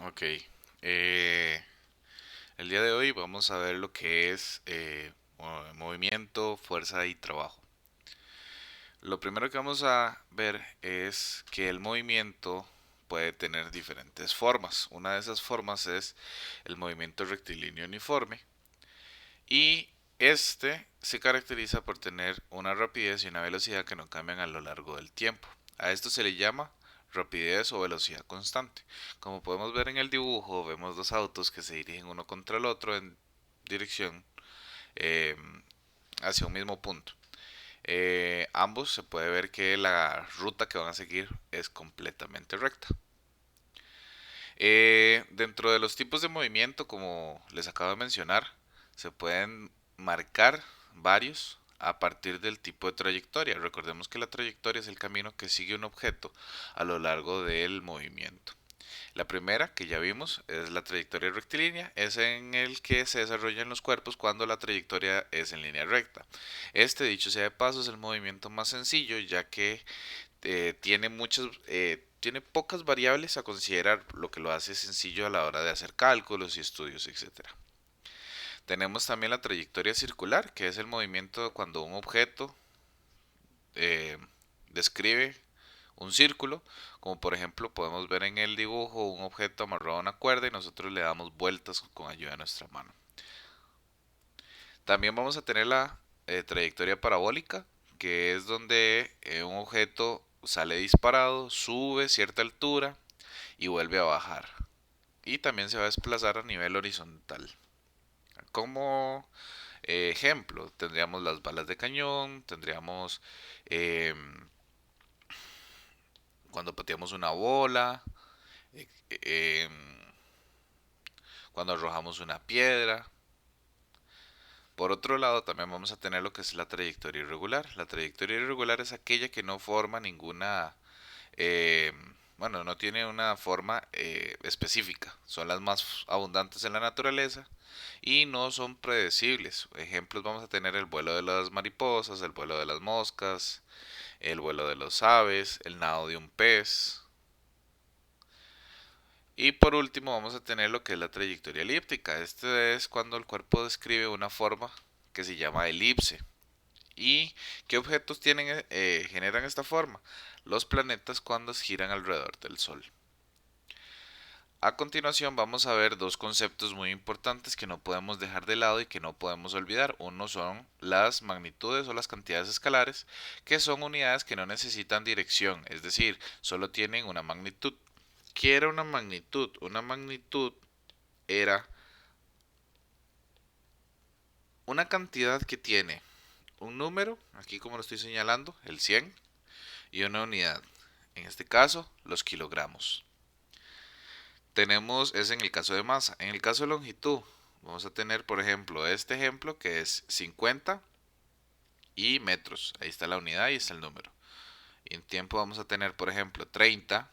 Ok. eh, el día de hoy vamos a ver lo que es movimiento, fuerza y trabajo. Lo primero que vamos a ver es que el movimiento puede tener diferentes formas. Una de esas formas es el movimiento rectilíneo uniforme y este se caracteriza por tener una rapidez y una velocidad que no cambian a lo largo del tiempo. A esto se le llama rapidez o velocidad constante. Como podemos ver en el dibujo, vemos dos autos que se dirigen uno contra el otro en dirección eh, hacia un mismo punto. Ambos se puede ver que la ruta que van a seguir es completamente recta. Dentro de los tipos de movimiento, como les acabo de mencionar, se pueden marcar varios a partir del tipo de trayectoria. Recordemos que la trayectoria es el camino que sigue un objeto a lo largo del movimiento. La primera, que ya vimos, es la trayectoria rectilínea, es en el que se desarrollan los cuerpos cuando la trayectoria es en línea recta. Este, dicho sea de paso, es el movimiento más sencillo, ya que tiene pocas variables a considerar, lo que lo hace sencillo a la hora de hacer cálculos y estudios, etcétera. Tenemos también la trayectoria circular, que es el movimiento cuando un objeto eh, describe un círculo, como por ejemplo podemos ver en el dibujo un objeto amarrado a una cuerda y nosotros le damos vueltas con ayuda de nuestra mano. También vamos a tener la trayectoria parabólica, que es donde un objeto sale disparado, sube cierta altura y vuelve a bajar. Y también se va a desplazar a nivel horizontal. Como ejemplo, tendríamos las balas de cañón, tendríamos eh, cuando pateamos una bola, eh, eh, cuando arrojamos una piedra. Por otro lado, también vamos a tener lo que es la trayectoria irregular. La trayectoria irregular es aquella que no forma ninguna, eh, bueno, no tiene una forma específica. Son las más abundantes en la naturaleza y no son predecibles. Ejemplos vamos a tener el vuelo de las mariposas, el vuelo de las moscas, el vuelo de los aves, el nado de un pez. Y por último vamos a tener lo que es la trayectoria elíptica. Este es cuando el cuerpo describe una forma que se llama elipse. ¿Y qué objetos generan esta forma? Los planetas cuando giran alrededor del Sol. A continuación vamos a ver dos conceptos muy importantes que no podemos dejar de lado y que no podemos olvidar. Uno son las magnitudes o las cantidades escalares, que son unidades que no necesitan dirección, es decir, solo tienen una magnitud. ¿Qué era una magnitud? Una magnitud era una cantidad que tiene un número, aquí como lo estoy señalando, el 100, y una unidad, en este caso los kilogramos. Tenemos, es en el caso de masa. En el caso de longitud, vamos a tener, por ejemplo, este ejemplo que es 50 y metros. Ahí está la unidad y está el número. Y en tiempo vamos a tener, por ejemplo, 30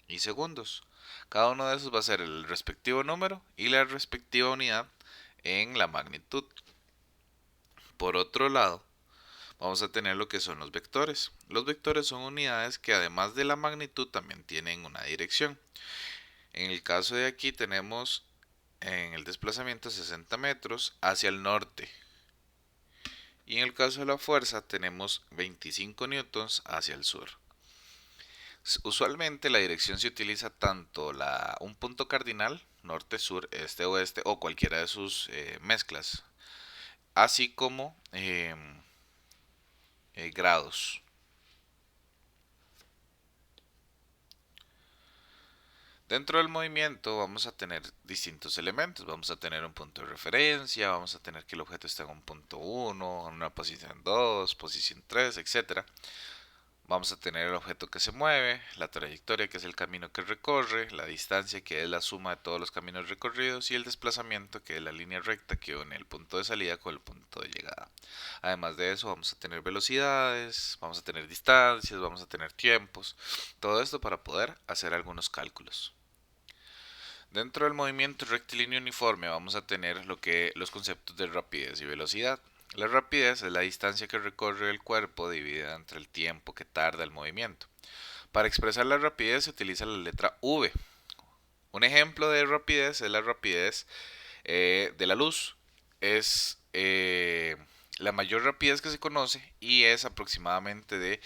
y segundos. Cada uno de esos va a ser el respectivo número y la respectiva unidad en la magnitud. Por otro lado, vamos a tener lo que son los vectores. Los vectores son unidades que además de la magnitud también tienen una dirección. En el caso de aquí tenemos en el desplazamiento 60 metros hacia el norte. Y en el caso de la fuerza tenemos 25 newtons hacia el sur. Usualmente la dirección se utiliza tanto un punto cardinal, norte, sur, este, oeste o cualquiera de sus mezclas, así como grados. Dentro del movimiento vamos a tener distintos elementos. Vamos a tener un punto de referencia, vamos a tener que el objeto está en un punto 1, en una posición 2, posición 3, etcétera. Vamos a tener el objeto que se mueve, la trayectoria que es el camino que recorre, la distancia que es la suma de todos los caminos recorridos y el desplazamiento que es la línea recta que une el punto de salida con el punto de llegada. Además de eso vamos a tener velocidades, vamos a tener distancias, vamos a tener tiempos, todo esto para poder hacer algunos cálculos. Dentro del movimiento rectilíneo uniforme vamos a tener los conceptos de rapidez y velocidad. La rapidez es la distancia que recorre el cuerpo dividida entre el tiempo que tarda el movimiento. Para expresar la rapidez se utiliza la letra V. Un ejemplo de rapidez es la rapidez de la luz. Es la mayor rapidez que se conoce y es aproximadamente de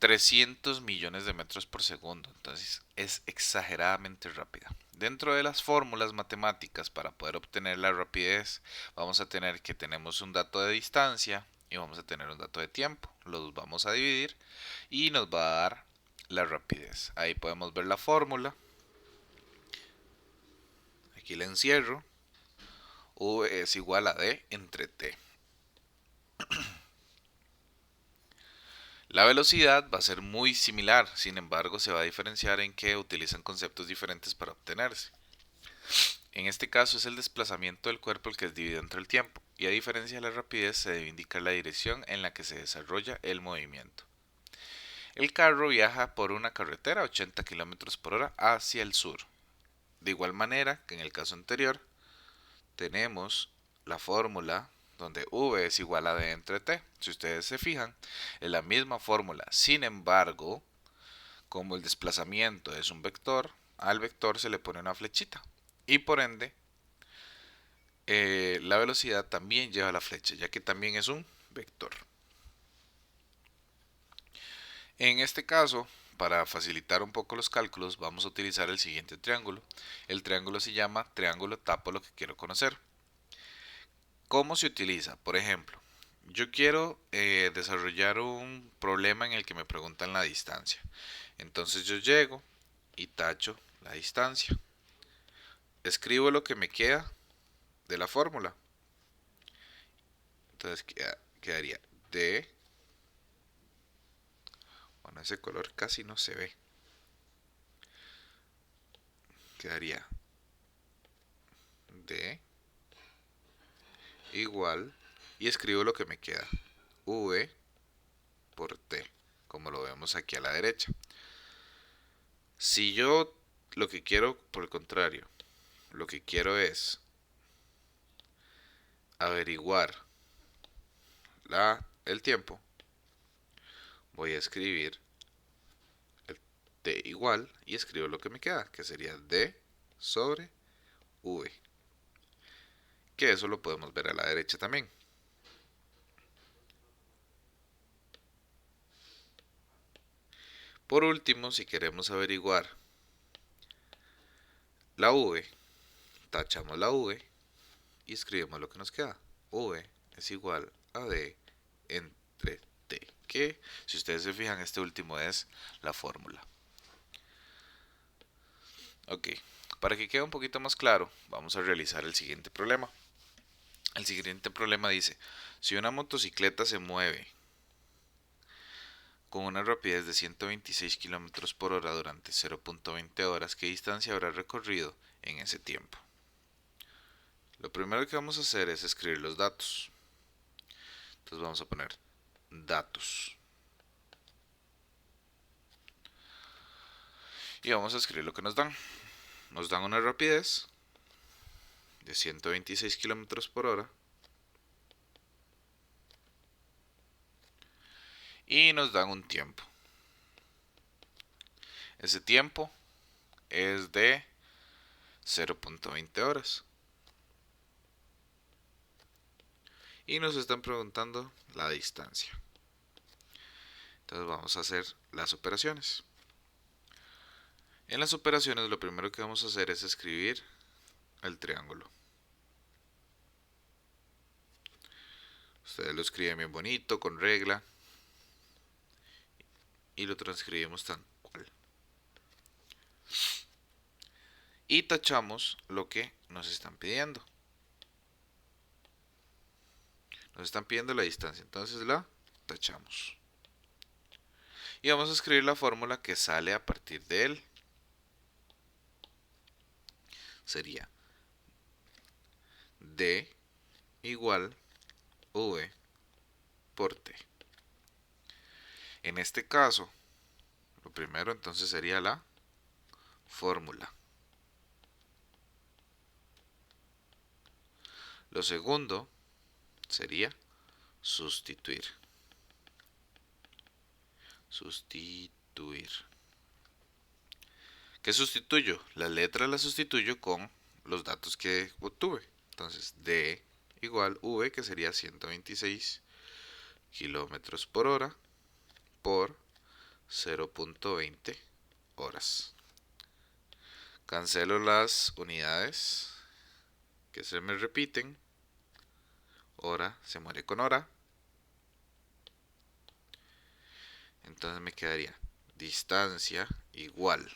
300 millones de metros por segundo. Entonces es exageradamente rápida. Dentro de las fórmulas matemáticas para poder obtener la rapidez, vamos a tener que tenemos un dato de distancia y vamos a tener un dato de tiempo. Los vamos a dividir y nos va a dar la rapidez. Ahí podemos ver la fórmula. Aquí la encierro. V es igual a D entre T. La velocidad va a ser muy similar, sin embargo se va a diferenciar en que utilizan conceptos diferentes para obtenerse. En este caso es el desplazamiento del cuerpo el que es dividido entre el tiempo, y a diferencia de la rapidez se debe indicar la dirección en la que se desarrolla el movimiento. El carro viaja por una carretera a 80 km por hora hacia el sur. De igual manera que en el caso anterior, tenemos la fórmula donde V es igual a D entre T. Si ustedes se fijan, es la misma fórmula. Sin embargo, como el desplazamiento es un vector, al vector se le pone una flechita. Y por ende, la velocidad también lleva la flecha, ya que también es un vector. En este caso, para facilitar un poco los cálculos, vamos a utilizar el siguiente triángulo. El triángulo se llama triángulo tapo lo que quiero conocer. ¿Cómo se utiliza? Por ejemplo, yo quiero desarrollar un problema en el que me preguntan la distancia. Entonces yo llego y tacho la distancia. Escribo lo que me queda de la fórmula. Entonces quedaría D. Bueno, ese color casi no se ve. Quedaría D igual. Y escribo lo que me queda. V por T. Como lo vemos aquí a la derecha. Si yo lo que quiero, por el contrario, lo que quiero es averiguar el tiempo, voy a escribir el T igual y escribo lo que me queda, que sería D sobre V. Que eso lo podemos ver a la derecha también. Por último, si queremos averiguar la V, tachamos la V y escribimos lo que nos queda. V es igual a D entre T. Que, si ustedes se fijan, este último es la fórmula. Ok, para que quede un poquito más claro, vamos a realizar el siguiente problema. El siguiente problema dice, si una motocicleta se mueve con una rapidez de 126 km por hora durante 0.20 horas, ¿qué distancia habrá recorrido en ese tiempo? Lo primero que vamos a hacer es escribir los datos. Entonces vamos a poner datos. Y vamos a escribir lo que nos dan. Nos dan una rapidez de 126 km por hora. Y nos dan un tiempo. Ese tiempo es de 0.20 horas. Y nos están preguntando la distancia. Entonces vamos a hacer las operaciones. En las operaciones lo primero que vamos a hacer es escribir el triángulo. Ustedes lo escriben bien bonito, con regla. Y lo transcribimos tal cual. Y tachamos lo que nos están pidiendo. Nos están pidiendo la distancia, entonces la tachamos. Y vamos a escribir la fórmula que sale a partir de él. Sería D igual V por T. En este caso, lo primero entonces sería la fórmula. Lo segundo sería sustituir. Sustituir. ¿Qué sustituyo? Las letras las sustituyo con los datos que obtuve. Entonces, D igual V, que sería 126 kilómetros por hora por 0.20 horas. Cancelo las unidades que se me repiten. Hora se muere con hora. Entonces me quedaría distancia igual.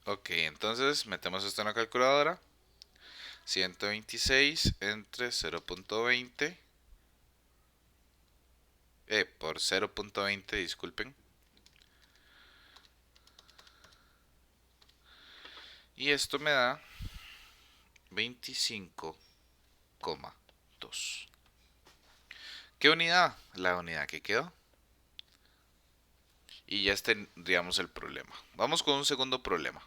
Ok, entonces metemos esto en la calculadora. 126 entre 0.20 por 0.20, disculpen. Y esto me da 25,2. ¿Qué unidad? La unidad que quedó. Y ya tendríamos el problema. Vamos con un segundo problema.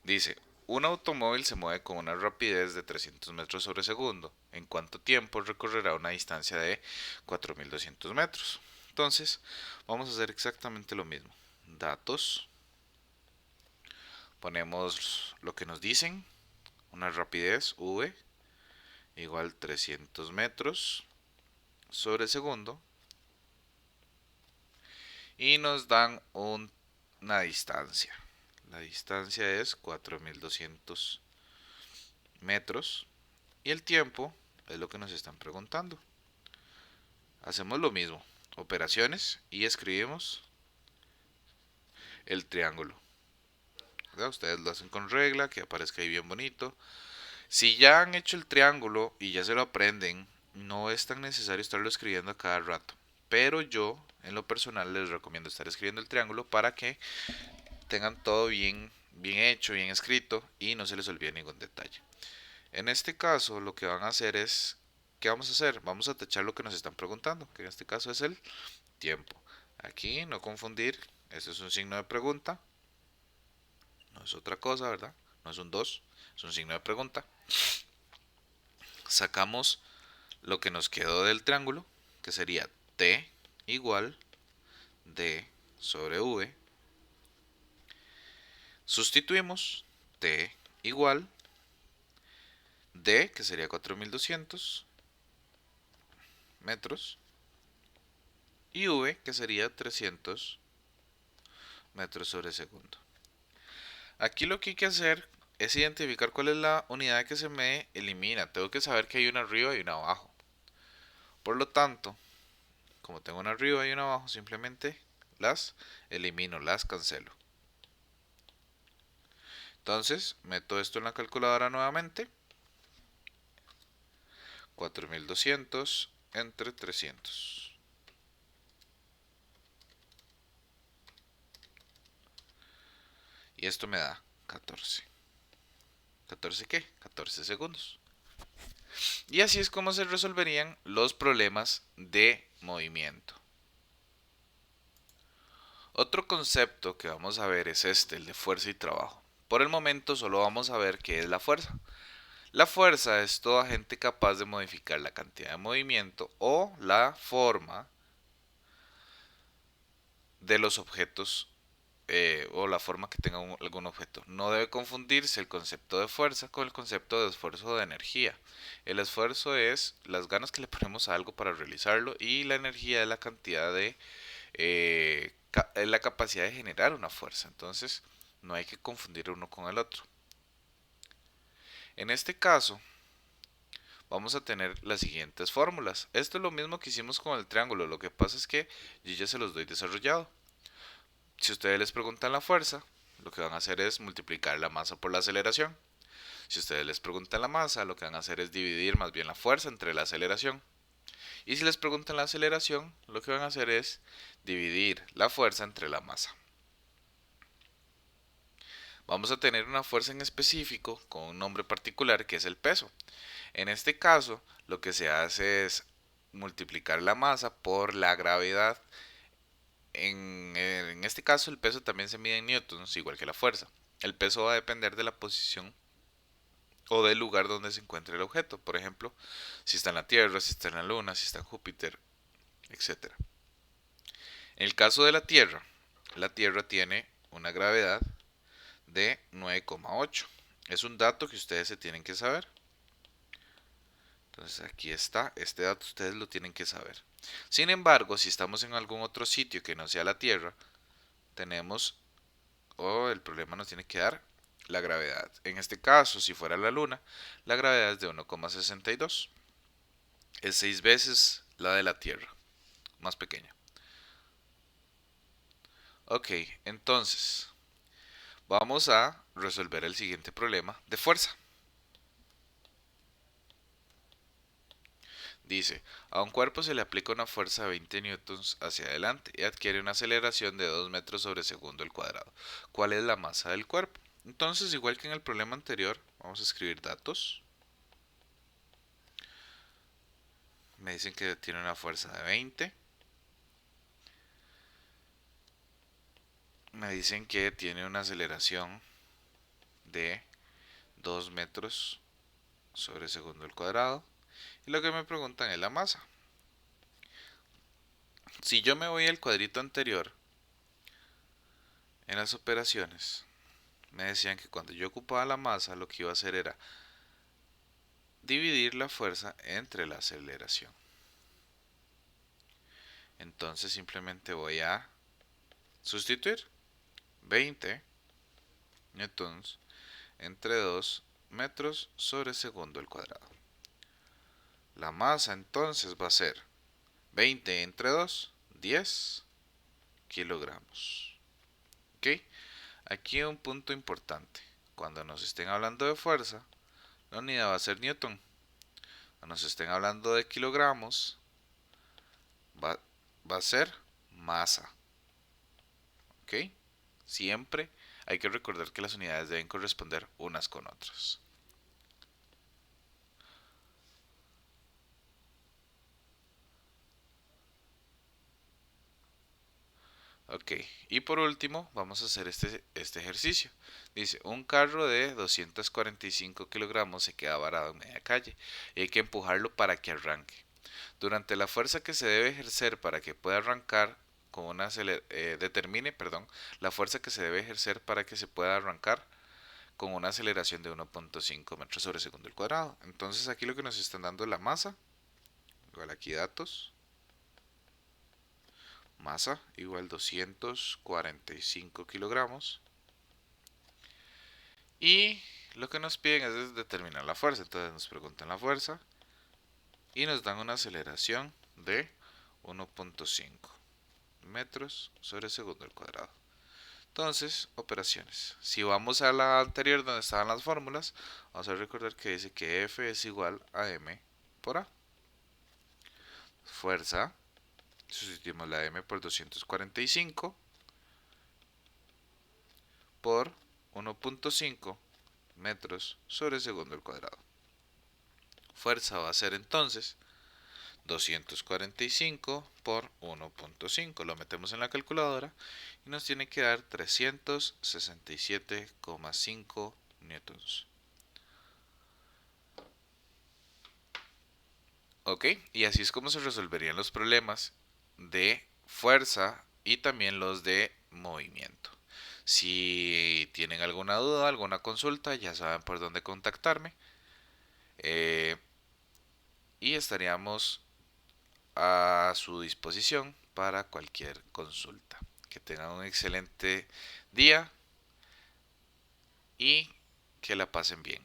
Dice, un automóvil se mueve con una rapidez de 300 metros sobre segundo. ¿En cuánto tiempo recorrerá una distancia de 4.200 metros? Entonces, vamos a hacer exactamente lo mismo. Datos. Ponemos lo que nos dicen. Una rapidez v igual 300 metros sobre segundo. Y nos dan una distancia. La distancia es 4.200 metros. Y el tiempo es lo que nos están preguntando. Hacemos lo mismo. Operaciones y escribimos el triángulo. ¿Verdad? Ustedes lo hacen con regla, que aparezca ahí bien bonito. Si ya han hecho el triángulo y ya se lo aprenden, no es tan necesario estarlo escribiendo a cada rato. Pero yo, en lo personal, les recomiendo estar escribiendo el triángulo para que tengan todo bien hecho, bien escrito y no se les olvide ningún detalle. En este caso, lo que van a hacer es, ¿qué vamos a hacer? Vamos a tachar lo que nos están preguntando, que en este caso es el tiempo. Aquí, no confundir, este es un signo de pregunta, no es otra cosa, ¿verdad? No es un 2, es un signo de pregunta. Sacamos lo que nos quedó del triángulo, que sería t igual d sobre v. Sustituimos t igual d, que sería 4.200 metros, y v, que sería 300 metros sobre segundo. Aquí lo que hay que hacer es identificar cuál es la unidad que se me elimina. Tengo que saber que hay una arriba y una abajo. Por lo tanto, como tengo una arriba y una abajo, simplemente las elimino, las cancelo. Entonces, meto esto en la calculadora nuevamente. 4.200 entre 300. Y esto me da 14. ¿14 qué? 14 segundos. Y así es como se resolverían los problemas de movimiento. Otro concepto que vamos a ver es el de fuerza y trabajo. Por el momento solo vamos a ver qué es la fuerza. La fuerza es todo agente capaz de modificar la cantidad de movimiento o la forma de los objetos o la forma que tenga algún objeto. No debe confundirse el concepto de fuerza con el concepto de esfuerzo o de energía. El esfuerzo es las ganas que le ponemos a algo para realizarlo y la energía es la cantidad de la capacidad de generar una fuerza. Entonces no hay que confundir uno con el otro. En este caso vamos a tener las siguientes fórmulas. Esto es lo mismo que hicimos con el triángulo. Lo que pasa es que yo ya se los doy desarrollado. Si ustedes les preguntan la fuerza, lo que van a hacer es multiplicar la masa por la aceleración. Si ustedes les preguntan la masa, lo que van a hacer es dividir más bien la fuerza entre la aceleración. Y si les preguntan la aceleración, lo que van a hacer es dividir la fuerza entre la masa. Vamos a tener una fuerza en específico con un nombre particular que es el peso. En este caso, lo que se hace es multiplicar la masa por la gravedad. En este caso, el peso también se mide en newtons, igual que la fuerza. El peso va a depender de la posición o del lugar donde se encuentre el objeto. Por ejemplo, si está en la Tierra, si está en la Luna, si está en Júpiter, etcétera. En el caso de la Tierra tiene una gravedad de 9,8. Es un dato que ustedes se tienen que saber. Entonces aquí está, este dato ustedes lo tienen que saber. Sin embargo, si estamos en algún otro sitio que no sea la Tierra, tenemos, o el problema nos tiene que dar la gravedad. En este caso, si fuera la Luna, la gravedad es de 1,62. Es 6 veces la de la Tierra, más pequeña. Ok, entonces vamos a resolver el siguiente problema de fuerza. Dice, a un cuerpo se le aplica una fuerza de 20 newtons hacia adelante y adquiere una aceleración de 2 metros sobre segundo al cuadrado. ¿Cuál es la masa del cuerpo? Entonces, igual que en el problema anterior, vamos a escribir datos. Me dicen que tiene una fuerza de 20. Me dicen que tiene una aceleración de 2 metros sobre segundo al cuadrado. Y lo que me preguntan es la masa. Si yo me voy al cuadrito anterior, en las operaciones, me decían que cuando yo ocupaba la masa, lo que iba a hacer era dividir la fuerza entre la aceleración. Entonces simplemente voy a sustituir 20 newtons entre 2 metros sobre segundo al cuadrado. La masa entonces va a ser 20 entre 2, 10 kilogramos. ¿Ok? Aquí un punto importante. Cuando nos estén hablando de fuerza, la unidad va a ser newton. Cuando nos estén hablando de kilogramos, va, va a ser masa. ¿Ok? Siempre hay que recordar que las unidades deben corresponder unas con otras. Ok, y por último vamos a hacer este ejercicio. Dice, un carro de 245 kilogramos se queda varado en media calle y hay que empujarlo para que arranque. Durante la fuerza que se debe ejercer para que pueda arrancar con una determine, perdón, la fuerza que se debe ejercer para que se pueda arrancar con una aceleración de 1,5 metros sobre segundo al cuadrado. Entonces aquí lo que nos están dando es la masa, igual aquí datos, masa igual 245 kilogramos. Y lo que nos piden es determinar la fuerza. Entonces nos preguntan la fuerza y nos dan una aceleración de 1,5 metros sobre segundo al cuadrado. Entonces, operaciones. Si vamos a la anterior donde estaban las fórmulas, vamos a recordar que dice que F es igual a M por A. Fuerza, sustituimos la M por 245 por 1,5 metros sobre segundo al cuadrado. Fuerza va a ser entonces 245 por 1,5. Lo metemos en la calculadora y nos tiene que dar 367,5 newtons. Ok, y así es como se resolverían los problemas de fuerza y también los de movimiento. Si tienen alguna duda, alguna consulta, ya saben por dónde contactarme. Y estaríamos a su disposición para cualquier consulta. Que tengan un excelente día y que la pasen bien.